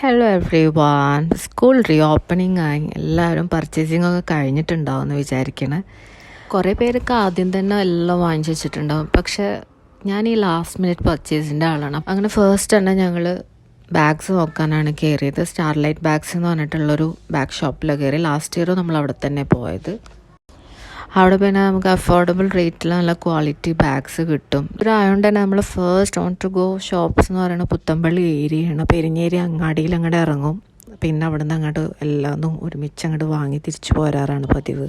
Hello every one. School re opening ആയി, എല്ലാവരും purchasing ഒക്കെ കഴിഞ്ഞിട്ടുണ്ടാവും എന്ന് വിചാരിക്കണേ. കുറേ പേരൊക്കെ ആദ്യം തന്നെ എല്ലാം വാങ്ങിച്ചു വെച്ചിട്ടുണ്ടാവും. പക്ഷേ ഞാൻ ഈ ലാസ്റ്റ് മിനിറ്റ് പർച്ചേസിൻ്റെ ആളാണ്. അങ്ങനെ ഫസ്റ്റ് തന്നെ ഞങ്ങൾ ബാഗ്സ് നോക്കാനാണ് കയറിയത്. സ്റ്റാർലൈറ്റ് ബാഗ്സ് എന്ന് പറഞ്ഞിട്ടുള്ളൊരു ബാഗ് ഷോപ്പിലാണ് കയറി. ലാസ്റ്റ് ഇയർ നമ്മൾ അവിടെ തന്നെ പോയത്. അവിടെ പിന്നെ നമുക്ക് അഫോർഡബിൾ റേറ്റിൽ നല്ല ക്വാളിറ്റി ബാഗ്സ് കിട്ടും. ഇവരായതുകൊണ്ട് തന്നെ നമ്മൾ first on to go shops എന്ന് പറയുന്നത് പുത്തമ്പള്ളി ഏരിയയാണ്. പെരിഞ്ഞേരി അങ്ങാടിയിൽ അങ്ങോട്ട് ഇറങ്ങും. പിന്നെ അവിടെ നിന്ന് അങ്ങോട്ട് എല്ലാതും ഒരുമിച്ച് അങ്ങോട്ട് വാങ്ങി തിരിച്ചു പോരാറാണ് പതിവ്.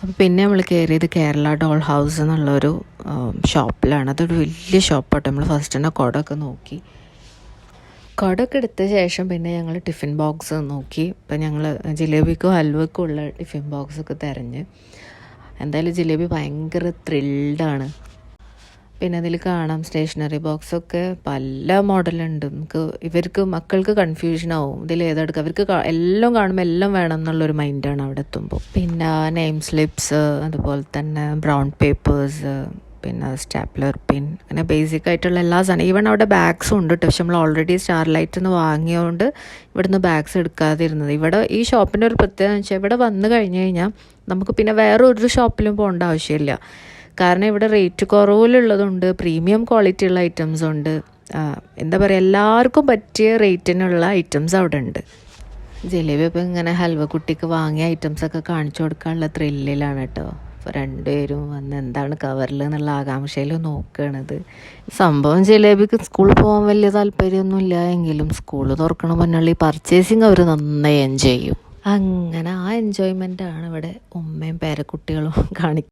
അപ്പോൾ പിന്നെ നമ്മൾ കയറിയത് കേരള ഡോൾ ഹൗസ് എന്നുള്ളൊരു ഷോപ്പിലാണ്. അതൊരു വലിയ ഷോപ്പാട്ടോ. നമ്മൾ ഫസ്റ്റ് തന്നെ കുടമൊക്കെ നോക്കി. കുടമൊക്കെ എടുത്ത ശേഷം പിന്നെ ഞങ്ങൾ ടിഫിൻ ബോക്സ് നോക്കി. ഇപ്പം ഞങ്ങൾ ജിലേബിക്കും ഹൽവക്കും ഉള്ള ടിഫിൻ ബോക്സൊക്കെ തിരഞ്ഞ്. എന്തായാലും ജിലേബി ഭയങ്കര ത്രില്ഡാണ്. പിന്നെ അതിൽ കാണാം സ്റ്റേഷനറി ബോക്സൊക്കെ പല മോഡലുണ്ട്. ഇവർക്ക് മക്കൾക്ക് കൺഫ്യൂഷൻ ആവും, ഇതിൽ ഏതെടുക്കുക. അവർക്ക് എല്ലാം കാണുമ്പോൾ എല്ലാം വേണം എന്നുള്ളൊരു മൈൻഡാണ് അവിടെ എത്തുമ്പോൾ. പിന്നെ നെയിം സ്ലിപ്സ്, അതുപോലെ തന്നെ ബ്രൗൺ പേപ്പേഴ്സ്, പിന്നെ സ്റ്റാപ്ലർ പിൻ, അങ്ങനെ ബേസിക് ആയിട്ടുള്ള എല്ലാ സാധനം. ഈവൻ അവിടെ ബാഗ്സും ഉണ്ട് കേട്ടോ. പക്ഷെ നമ്മൾ ഓൾറെഡി സ്റ്റാർലൈറ്റിൽ നിന്ന് വാങ്ങിയതുകൊണ്ട് ഇവിടുന്ന് ബാഗ്സ് എടുക്കാതിരുന്നത്. ഇവിടെ ഈ ഷോപ്പിൻ്റെ ഒരു പ്രത്യേകത എന്ന് വെച്ചാൽ ഇവിടെ വന്നു കഴിഞ്ഞ് കഴിഞ്ഞാൽ നമുക്ക് പിന്നെ വേറെ ഒരു ഷോപ്പിലും പോകേണ്ട ആവശ്യമില്ല. കാരണം ഇവിടെ റേറ്റ് കുറവിലുള്ളതുണ്ട്, പ്രീമിയം ക്വാളിറ്റി ഉള്ള ഐറ്റംസ് ഉണ്ട്. എന്താ പറയുക, എല്ലാവർക്കും പറ്റിയ റേറ്റിനുള്ള ഐറ്റംസ് അവിടെ ഉണ്ട്. ജിലേബി ഇപ്പം ഇങ്ങനെ ഹൽവ കുട്ടിക്ക് വാങ്ങിയ ഐറ്റംസൊക്കെ കാണിച്ചു കൊടുക്കാനുള്ള ത്രില്ലിലാണ് കേട്ടോ. അപ്പോൾ രണ്ടുപേരും വന്ന് എന്താണ് കവറിൽ എന്നുള്ള ആകാംക്ഷയിൽ നോക്കുകയാണത്. സംഭവം ജിലേബിക്ക് സ്കൂളിൽ പോകാൻ വലിയ താല്പര്യമൊന്നുമില്ല എങ്കിലും സ്കൂൾ തുറക്കണ മുന്നുള്ള ഈ പർച്ചേസിങ് അവർ നന്നായി എൻജോയ് ചെയ്യും. അങ്ങനെ ആ എൻജോയ്മെൻറ്റാണ് ഇവിടെ ഉമ്മയും പേരക്കുട്ടികളും കാണിക്കുന്നത്.